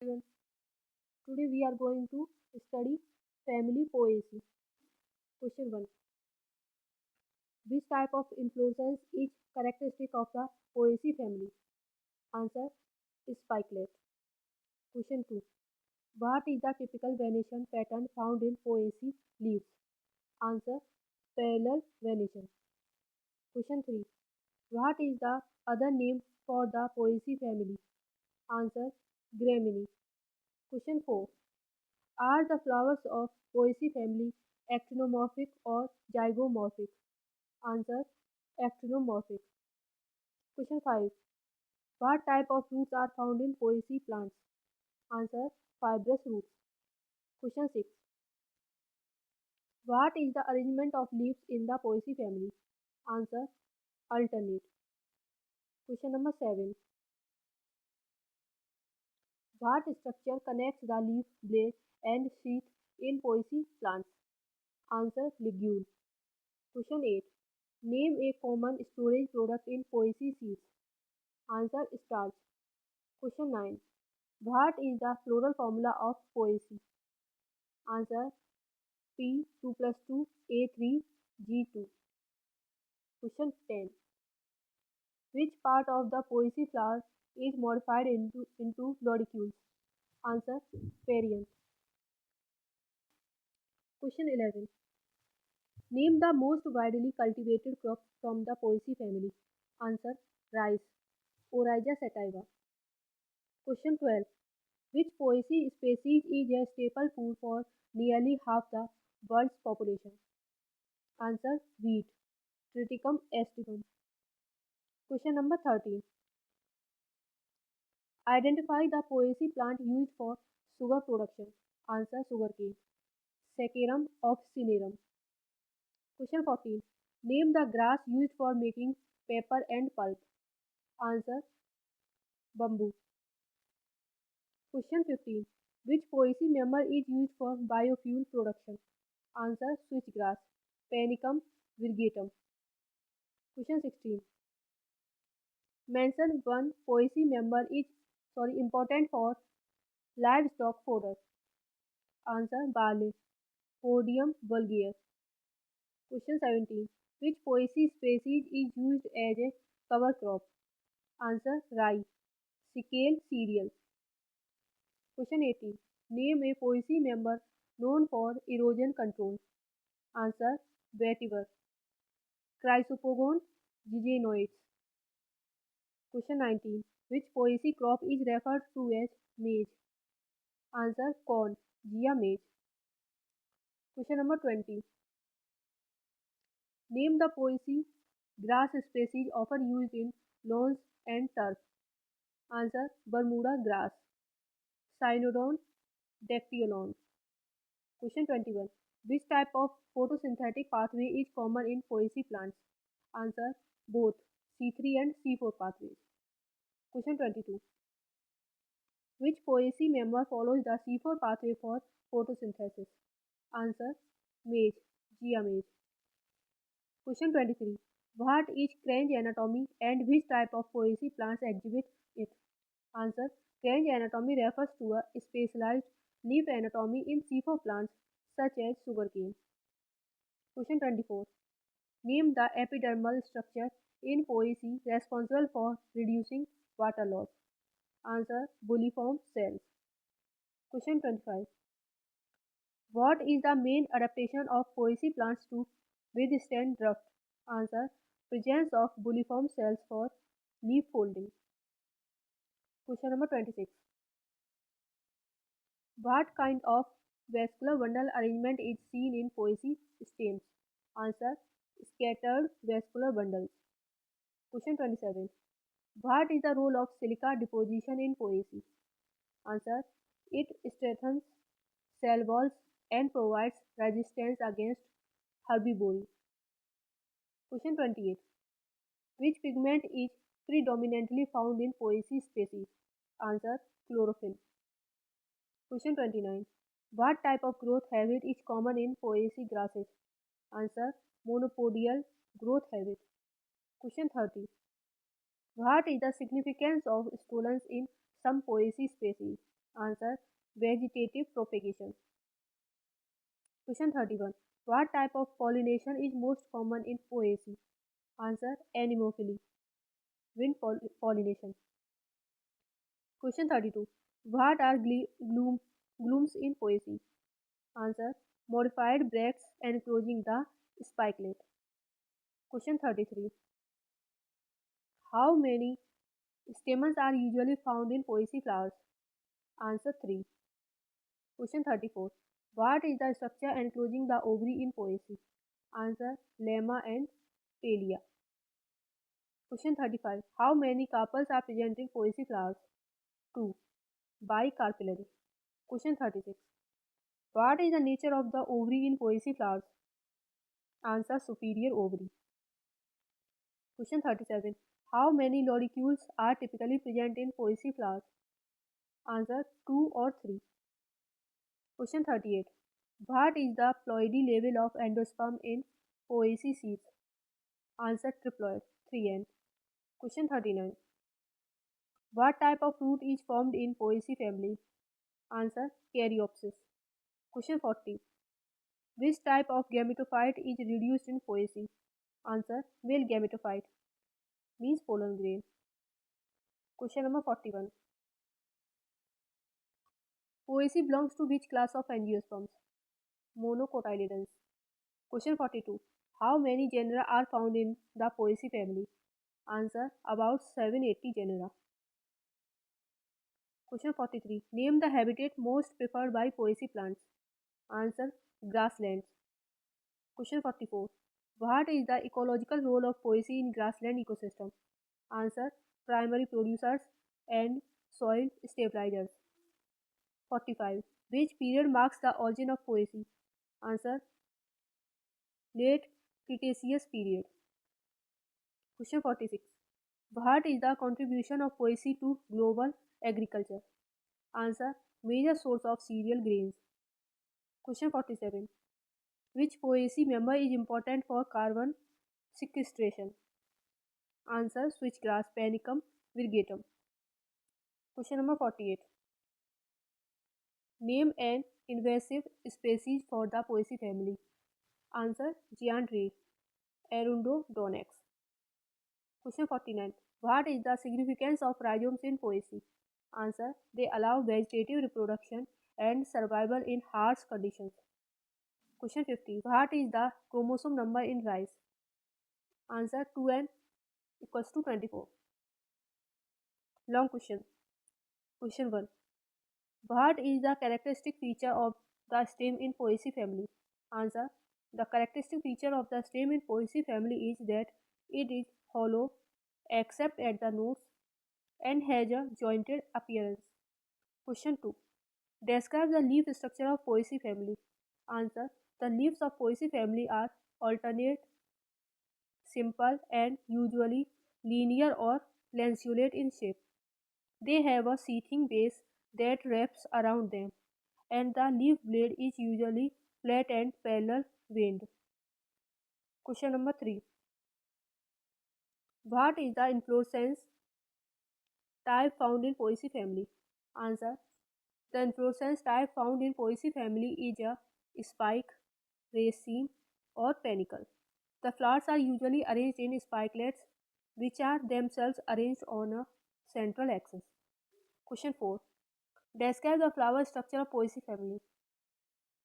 everyone. Today we are going to study family poesy. Question 1. Which type of inflorescence is characteristic of the poesy family? Answer spikelet. Question 2. What is the typical venation pattern found in poesy leaves? Answer parallel venation. Question 3. What is the other name for the poesy family? Answer Gramineae. Question 4. Are the flowers of Poaceae family actinomorphic or zygomorphic? Answer actinomorphic. Question 5. What type of roots are found in Poaceae plants? Answer fibrous roots. Question 6. What is the arrangement of leaves in the Poaceae family? Answer alternate. Question number 7. What structure connects the leaf, blade and sheath in Poaceae plants? Answer ligule. Question 8. Name a common storage product in Poaceae seeds. Answer starch. Question 9. What is the floral formula of Poaceae? Answer P2 plus 2 A3 G2. Question 10. Which part of the Poaceae flower is modified into floricules? Answer perianth. Question 11. Name the most widely cultivated crop from the Poaceae family. Answer rice. Oryza sativa. Question 12. Which Poaceae species is a staple food for nearly half the world's population? Answer wheat. Triticum aestivum. Question number 13. Identify the Poaceae plant used for sugar production. Answer sugarcane. Saccharum officinarum. Question 14. Name the grass used for making paper and pulp. Answer bamboo. Question 15. Which Poaceae member is used for biofuel production? Answer switchgrass. Panicum virgatum. Question 16. Mention one Poaceae member is important for livestock fodder. Answer barley. Podium vulgaris. Question 17. Which Poaceae species is used as a cover crop? Answer rye. Sickle cereal. Question 18. Name a Poaceae member known for erosion control. Answer vetiver. Chrysopogon giganoides. Question 19. Which Poaceae crop is referred to as maize? Answer corn. Gia maize. Question number 20. Name the Poaceae grass species often used in lawns and turf. Answer Bermuda grass. Cynodon dactyolon. Question 21. Which type of photosynthetic pathway is common in Poaceae plants? Answer both C3 and C4 pathways. Question 22. Which Poaceae member follows the C4 pathway for photosynthesis? Answer maize. Gia maize. Question 23. What is cranch anatomy and which type of Poaceae plants exhibit it? Answer. Cranch anatomy refers to a specialized leaf anatomy in C4 plants such as sugarcane. Question 24. Name the epidermal structure in Poaceae responsible for reducing water loss. Answer. Bulliform cells. Question 25. What is the main adaptation of Poaceae plants to withstand drought? Answer. Presence of bulliform cells for leaf folding. Question number 26. What kind of vascular bundle arrangement is seen in Poaceae stems? Answer. Scattered vascular bundles. Question 27. What is the role of silica deposition in Poaceae? Answer. It strengthens cell walls and provides resistance against herbivory. Question 28. Which pigment is predominantly found in Poaceae species? Answer. Chlorophyll. Question 29. What type of growth habit is common in Poaceae grasses? Answer. Monopodial growth habit. Question 30. What is the significance of stolons in some Poaceae species? Answer, vegetative propagation. Question 31. What type of pollination is most common in poaceae? Answer, anemophily, pollination. Question 32. What are glooms in poaceae? Answer, modified bracts enclosing the spikelet. Question 33. How many stamens are usually found in poaceae flowers? Answer, 3. Question 34. What is the structure enclosing the ovary in poaceae? Answer, lemma and palea. Question 35. How many carpels are present in poaceae flowers? 2. Bicarpellary. Question 36. What is the nature of the ovary in poaceae flowers? Answer, superior ovary. Question 37. How many loricules are typically present in poaceae flowers? Answer, 2 or 3. Question 38. What is the ploidy level of endosperm in poaceae seeds? Answer, triploid, 3n. Question 39. What type of fruit is formed in poaceae family? Answer, Caryopsis. Question 40. Which type of gametophyte is reduced in poaceae? Answer, male gametophyte, means pollen grain. Question number 41. Poaceae belongs to which class of angiosperms? Monocotyledons. Question 42. How many genera are found in the Poaceae family? Answer, about 780 genera. Question 43. Name the habitat most preferred by Poaceae plants. Answer, grasslands. Question 44. What is the ecological role of Poaceae in grassland ecosystem? Answer, primary producers and soil stabilizers. 45. Which period marks the origin of Poaceae? Answer, late Cretaceous period. Question 46. What is the contribution of Poaceae to global agriculture? Answer, major source of cereal grains. Question 47. Which Poaceae member is important for carbon sequestration? Answer, switchgrass Panicum virgatum. Question number 48. Name an invasive species for the Poaceae family. Answer, giant reed Arundodonx. Question 49. What is the significance of rhizomes in Poaceae? Answer, they allow vegetative reproduction and survival in harsh conditions. Question 50. What is the chromosome number in rice? Answer, 2n equals to 24. Long question. Question 1. What is the characteristic feature of the stem in Poaceae family? Answer, the characteristic feature of the stem in Poaceae family is that it is hollow except at the nodes and has a jointed appearance. Question 2. Describe the leaf structure of Poaceae family. Answer, the leaves of Poaceae family are alternate, simple and usually linear or lanceolate in shape. They have a sheathing base that wraps around them, and the leaf blade is usually flat and parallel veined. Question number 3. What is the inflorescence type found in Poaceae family? Answer, the inflorescence type found in Poaceae family is a spike, raceme, or panicle. The flowers are usually arranged in spikelets, which are themselves arranged on a central axis. Question 4. Describe the flower structure of Poaceae family.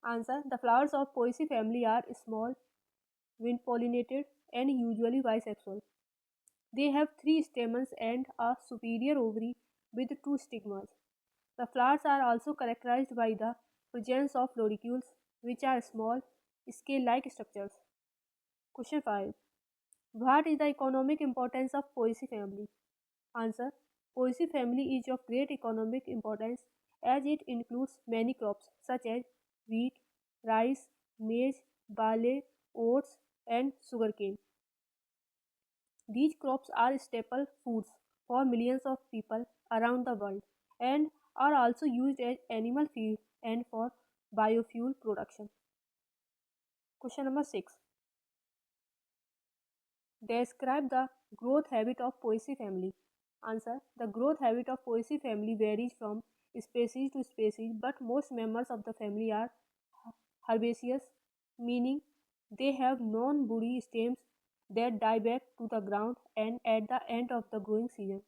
Answer, the flowers of Poaceae family are small, wind pollinated, and usually bisexual. They have 3 stamens and a superior ovary with 2 stigmas. The flowers are also characterized by the presence of loricules, which are small, scale-like structures. Question 5. What is the economic importance of Poaceae family? Answer, Poaceae family is of great economic importance as it includes many crops such as wheat, rice, maize, barley, oats, and sugarcane. These crops are staple foods for millions of people around the world and are also used as animal feed and for biofuel production. Question number 6. Describe the growth habit of Poaceae family. Answer, the growth habit of Poaceae family varies from species to species, but most members of the family are herbaceous, meaning they have non-woody stems that die back to the ground and at the end of the growing season.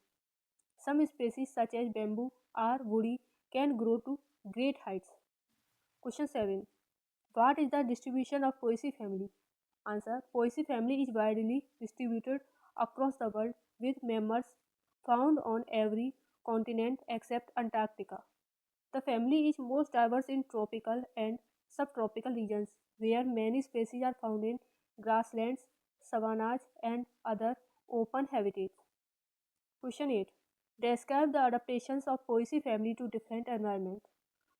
Some species such as bamboo are woody can grow to great heights. Question 7. What is the distribution of Poaceae family? Answer. Poaceae family is widely distributed across the world with members found on every continent except Antarctica. The family is most diverse in tropical and subtropical regions where many species are found in grasslands, savannas and other open habitats. Question 8. Describe the adaptations of Poaceae family to different environments.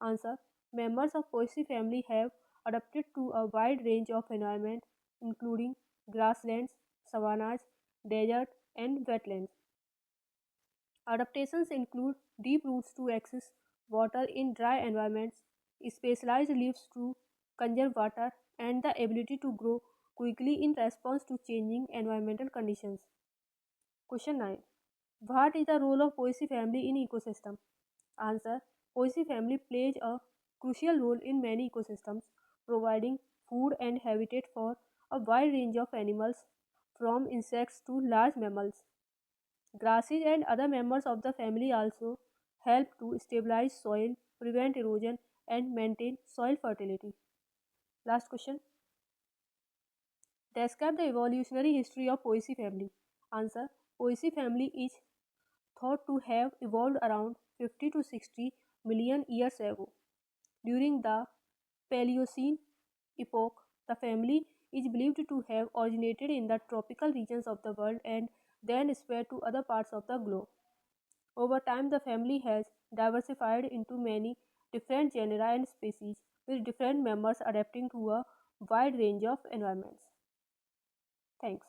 Answer. Members of Poaceae family have adapted to a wide range of environments including grasslands, savannas, desert and wetlands. Adaptations include deep roots to access water in dry environments, specialized leaves to conserve water, and the ability to grow quickly in response to changing environmental conditions. Question 9. What is the role of Poaceae family in ecosystem? Answer. Poaceae family plays a crucial role in many ecosystems, providing food and habitat for a wide range of animals, from insects to large mammals. Grasses and other members of the family also help to stabilize soil, prevent erosion, and maintain soil fertility. Last question. Describe the evolutionary history of Poaceae family. Answer. Poaceae family is thought to have evolved around 50 to 60 million years ago. During the Paleocene epoch, the family is believed to have originated in the tropical regions of the world and then spread to other parts of the globe. Over time, the family has diversified into many different genera and species, with different members adapting to a wide range of environments. Thanks.